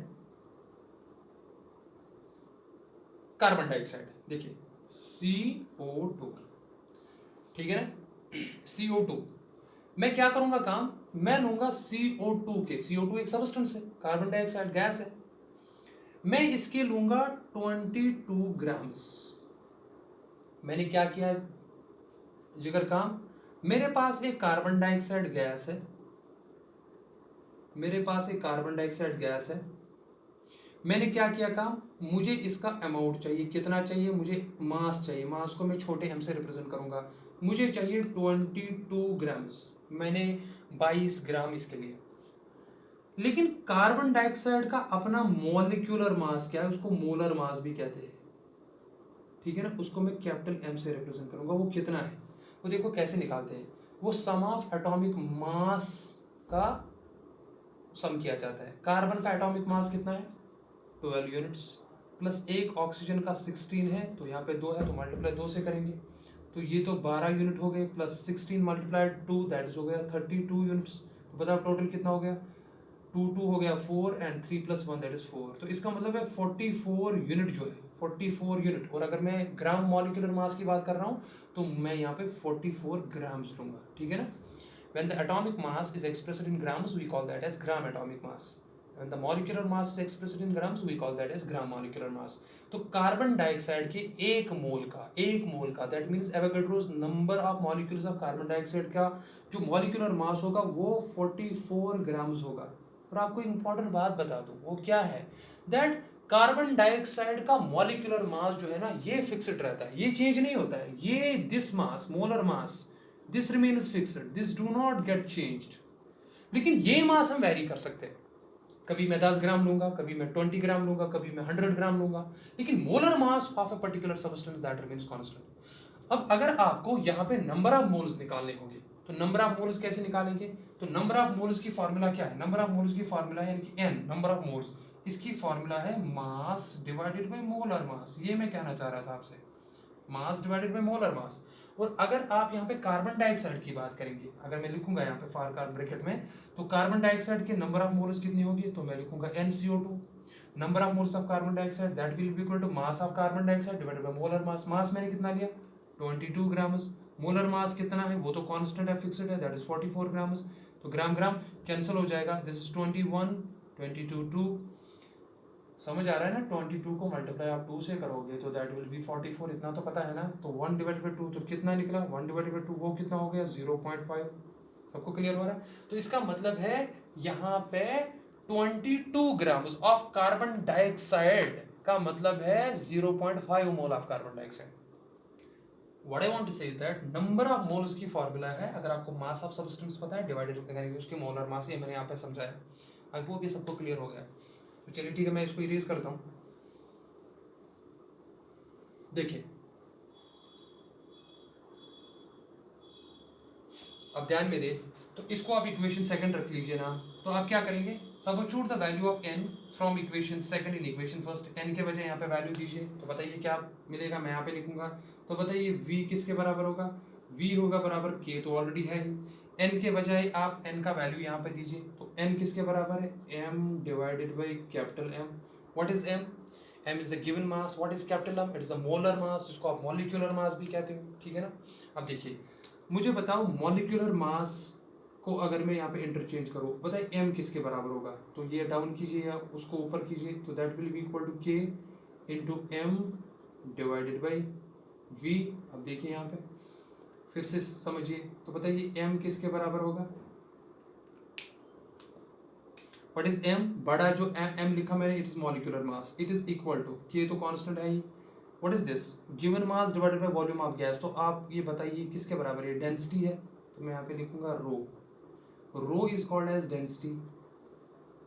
कार्बन डाइऑक्साइड. देखिए CO2, ठीक है ना, CO2. मैं क्या करूंगा काम, मैं लूंगा CO2 के, CO2 एक सबस्टेंस है, कार्बन डाइऑक्साइड गैस है, मैं इसके लूंगा 22 ग्राम्स. मैंने क्या किया जिगर काम, मेरे पास एक कार्बन डाइऑक्साइड गैस है, मैंने क्या किया काम, मुझे इसका अमाउंट चाहिए, कितना चाहिए, मुझे मास चाहिए, मास को मैं छोटे m से रिप्रेजेंट करूंगा, मुझे चाहिए 22 ग्राम्स, मैंने 22 ग्राम इसके लिए. लेकिन कार्बन डाइऑक्साइड का अपना मॉलिक्यूलर मास क्या है, उसको मोलर मास भी कहते हैं, ठीक है ना, उसको मैं कैपिटल M से रिप्रेजेंट करूंगा. वो कितना है, वो देखो कैसे निकालते हैं, वो सम ऑफ एटॉमिक मास का सम किया जाता है. कार्बन का एटॉमिक मास कितना है, 12 यूनिट्स, प्लस एक ऑक्सीजन का 16 है, तो यहाँ पे 2 है तो मल्टीप्लाई 2 से करेंगे तो ये तो 12 यूनिट हो गए, प्लस 16 मल्टीप्लाइड 2 दैट इज हो गया 32 यूनिट्स। तो बताओ टोटल कितना हो गया, 2 हो गया 4 एंड 3 + 1 दैट इज 4। तो इसका मतलब है 44 यूनिट जो है, 44 यूनिट। और अगर मैं ग्राम मॉलिक्यूलर मास की बात कर रहा हूँ तो मैं यहाँ पे 44 ग्राम्स लूंगा, ठीक है ना। When the atomic mass is expressed in grams, we call that as gram atomic mass. When the molecular mass is expressed in grams, we call that as gram molecular mass. तो carbon dioxide के एक मोल का that means Avogadro's number of molecules of carbon dioxide का जो molecular mass होगा वो 44 grams होगा। और आपको एक इंपॉर्टेंट बात बता दूं, वो क्या है, दैट कार्बन डाइऑक्साइड का मॉलिक्यूलर मास जो है ना ये फिक्स्ड रहता है, ये चेंज नहीं होता है। ये this mass, molar mass, this remains fixed, this do not gate changed. लेकिन ये मास हम वैरी कर सकते हैं, कभी मैं 10 ग्राम लूंगा, कभी मैं 20 ग्राम लूंगा, कभी मैं 100 ग्राम लूंगा, लेकिन molar mass of a particular substance that remains constant. अब अगर आपको यहाँ पे नंबर ऑफ मोल्स निकालने होंगे तो नंबर ऑफ मोल्स कैसे निकालेंगे, तो नंबर ऑफ मोल्स की फॉर्मूला क्या है, नंबर ऑफ मोल्स की फॉर्मूला है यानी कि n नंबर ऑफ मोल्स, इसकी फॉर्मूला है मास डिवाइडेड बाय मोलर मास। ये मैं कहना चाह रहा था आपसे, मास डिवाइडेड बाय मोलर मास। और अगर आप यहाँ पे कार्बन डाइऑक्साइड की बात करेंगे, अगर मैं लिखूंगा यहाँ पे फॉर कार्बन ब्रैकेट में, तो कार्बन डाइऑक्साइड के नंबर ऑफ मोल्स कितनी होगी, तो मैं लिखूंगा NCO2, number of moles of carbon dioxide that will be equal to mass of carbon dioxide divided by molar mass. Mass मैंने कितना लिया 22 ग्राम्स, मोलर मास कितना है वो तो कांस्टेंट है, फिक्स्ड है, दैट इज 44 ग्राम्स। तो ग्राम ग्राम कैंसिल हो जाएगा, दिस इज 21, 22 2, समझ आ रहा है ना। 22 को मल्टीप्लाई आप 2 से करोगे तो दैट विल बी 44, इतना तो पता है ना। तो 1 डिवाइड बाई 2 तो कितना निकला, 1 डिवाइड बाई 2 वो कितना हो गया 0.5। सबको क्लियर हो रहा है। तो इसका मतलब है यहाँ पे 22 ग्राम्स ऑफ कार्बन डाइऑक्साइड का मतलब है 0.5 mole of carbon dioxide. What I want to say is that number of moles की फॉर्मूला है, अगर आपको मास ऑफ सब्सटेंस पता है डिवाइडेड करेंगे उसके मोलर मास, ये मैंने यहाँ पे समझाया। आई होप ये सबको क्लियर हो गया। तो चलिए ठीक है, मैं इसको इरेज करता हूँ। देखिए अब ध्यान में दे, तो इसको आप इक्वेशन सेकंड रख लीजिए ना। तो आप क्या करेंगे, substitute the value of n from equation second in equation first. n के बजाय यहाँ पे वैल्यू दीजिए, तो बताइए क्या मिलेगा, मैं यहाँ पे लिखूंगा। तो बताइए v किसके बराबर होगा, v होगा बराबर k, तो ऑलरेडी है ही। n के बजाय आप n का वैल्यू यहाँ पे दीजिए, तो n किसके बराबर है, m divided by capital M। What is m, m is the given mass, what is capital M, it is a molar mass, जिसको आप मॉलिक्यूलर मास भी कहते हो, ठीक है ना। अब देखिए मुझे बताओ मॉलिक्यूलर मास को अगर मैं यहाँ पे इंटरचेंज करूँ, बताइए m किसके बराबर होगा, तो ये डाउन कीजिए या उसको ऊपर कीजिए, तो that will be equal to k into m divided by v। अब देखिए यहाँ पे फिर से समझिए, तो बताइए m किसके बराबर होगा, व्हाट इज m, बड़ा जो m लिखा मैंने it is molecular mass, it is equal to k तो कांस्टेंट है ही, what is this given mass divided by volume of gas. तो आप ये बताइए किसके बराबर है, डेंसिटी है, तो मैं यहाँ पे लिखूंगा रो इज कॉल्ड एज डेंसिटी।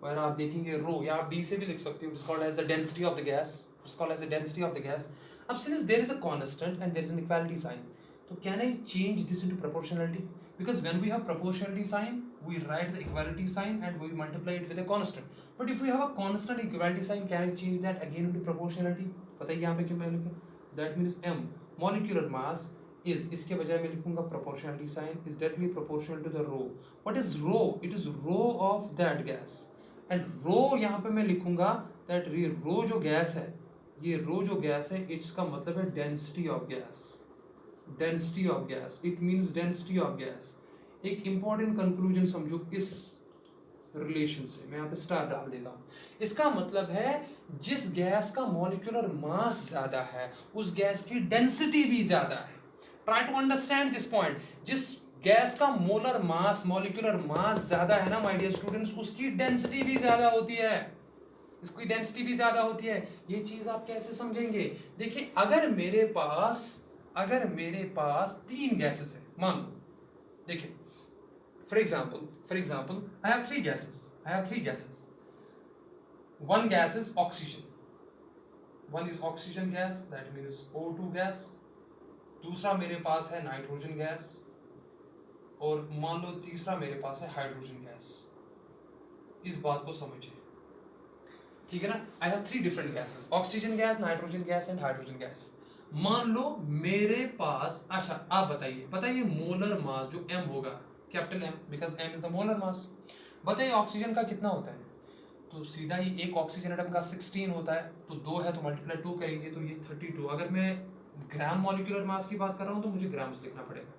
और आप देखेंगे रो, या आप डी से भी लिख सकते हो, it is called as the density of the gas, it is called as the density of the gas. अब since there is a constant and there is an equality sign, तो can I change this into proportionality, because when we have proportionality sign we write the equality sign and we multiply it with a constant, but if we have a constant equality sign can I change that again into proportionality। बताइए यहाँ पे क्यों मैं लिखूँ, that means m molecular mass is, इसके बजाय मैं लिखूंगा proportionality sign is directly proportional to the rho। what is rho, it is rho of that gas, and rho यहाँ पे मैं लिखूंगा that rho जो गैस है, ये rho जो गैस है इसका मतलब है density of gas, density of gas, it means density of gas. एक इंपॉर्टेंट कंक्लूजन समझो इस रिलेशन से, मैं यहाँ पे स्टार डाल देता हूँ। इसका मतलब है जिस गैस का मॉलिक्यूलर मास ज्यादा है उस गैस की डेंसिटी भी ज्यादा है। Try to understand this point, जिस गैस का मोलर मास मॉलिक्यूलर मास ज्यादा है ना माय डियर स्टूडेंट्स, उसकी डेंसिटी भी ज्यादा होती है, इसकी डेंसिटी भी ज्यादा होती है। ये चीज आप कैसे समझेंगे, देखिए अगर मेरे पास 3 गैसेस है, मान लो, देखिए for example I have 3 gases, one gas is oxygen, one is oxygen gas that means O2 gas, दूसरा मेरे पास है नाइट्रोजन गैस, और मान लो तीसरा मेरे पास है हाइड्रोजन गैस। इस बात को समझिए, ठीक है ना। I have 3 different gases, oxygen gas, nitrogen gas and hydrogen gas. मान लो मेरे पास, अच्छा आप बताइए मोलर मास जो m होगा, capital M, because m is the molar mass. बताइए ऑक्सीजन का कितना होता है? तो सीधा ही एक ऑक्सीजन एटम का 16 होता है, तो 2 है तो मल्टीप्लाई 2 करेंगे तो ये 32। अगर मैं ग्राम मॉलिक्यूलर मास की बात कर रहा हूँ तो मुझे ग्राम्स लिखना पड़ेगा।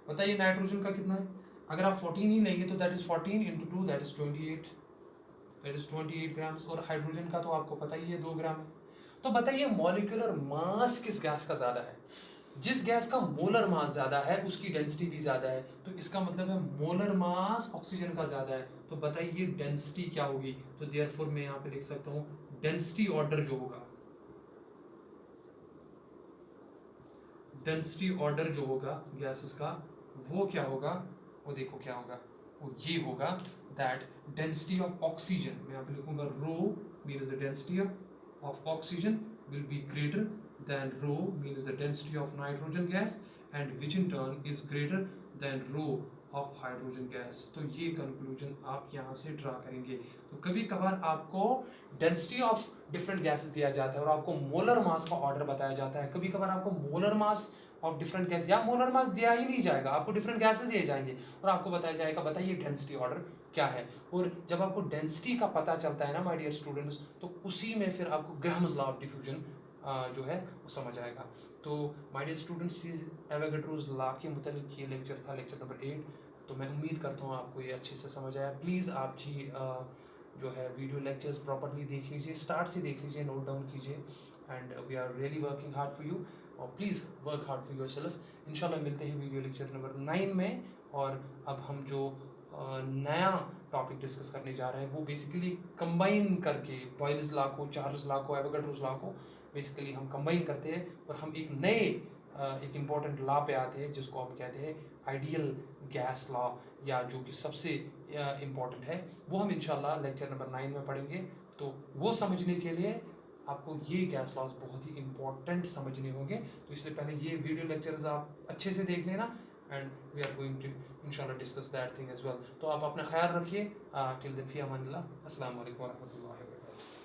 बताइए नाइट्रोजन का कितना है? अगर आप 14 ही लेंगे तो that is 14 into 2 that is 28, that is 28 grams. और हाइड्रोजन का तो आपको पता ही है 2 ग्राम है। तो बताइए मॉलिक्यूलर मास किस गैस का ज़्यादा है? जिस गैस का मोलर मास ज़्यादा है उसकी डेंसिटी भी ज़्यादा है, तो इसका मतलब है मोलर मास ऑक्सीजन का ज़्यादा है। तो बताइए डेंसिटी क्या होगी? तो देयरफॉर मैं यहाँ पे लिख सकता हूँ डेंसिटी ऑर्डर जो होगा, डेंसिटी ऑर्डर जो होगा गैसेस का, वो क्या होगा? वो देखो क्या होगा, वो ये होगा दैट डेंसिटी ऑफ ऑक्सीजन, मैं यहाँ पे लिखूंगा rho means the density of oxygen will be greater than rho means the density of nitrogen gas and which in turn is greater than rho of hydrogen gas। तो ये conclusion आप यहाँ से draw करेंगे। तो कभी कभार आपको डेंसिटी ऑफ डिफरेंट गैसेस दिया जाता है और आपको मोलर मास का ऑर्डर बताया जाता है। कभी कभार आपको molar mass of different gas या मोलर मास दिया ही नहीं जाएगा, आपको डिफरेंट गैसेस दिए जाएंगे और आपको बताया जाएगा बताइए डेंसिटी ऑर्डर क्या है। और जब आपको डेंसिटी का पता चलता है ना माय डियर स्टूडेंट्स, तो उसी में फिर आपको ग्राम्स लॉ ऑफ डिफ्यूजन जो है वो समझ आएगा। तो my dear students, Avogadro's law के मुतालिक ये लेक्चर था, लेक्चर नंबर 8। तो मैं उम्मीद करता हूँ आपको ये अच्छे से समझ आया। प्लीज़ आप जी जो है वीडियो लेक्चर्स प्रॉपर्ली देख लीजिए, स्टार्ट से देख लीजिए, नोट डाउन कीजिए। And we are really working hard for you, और please work hard for yourself. इंशाल्लाह मिलते हैं वीडियो लेक्चर नंबर 9 में। और अब हम जो नया टॉपिक डिस्कस करने जा रहे हैं वो बेसिकली कंबाइन करके बॉयल्स लॉ को, चार्ल्स लॉ को, एवोगाड्रोस लॉ को बेसिकली हम कंबाइन करते हैं और हम एक नए एक इम्पॉर्टेंट लॉ पे आते हैं जिसको हम कहते हैं आइडियल गैस लॉ, या जो कि सबसे इम्पॉर्टेंट है। वो हम इंशाल्लाह लेक्चर नंबर 9 में पढ़ेंगे। तो वो समझने के लिए आपको ये गैस लॉज बहुत ही इंपॉर्टेंट समझने होंगे। तो इसलिए पहले ये वीडियो लेक्चर्स आप अच्छे से देख लेना and we are going to इंशाल्लाह discuss that thing as well. तो आप अपना ख्याल रखिए। टिल देन फी अमानिल्लाह। अस्सलाम वालेकुम व रहमतुल्लाहि व बरकातुहू।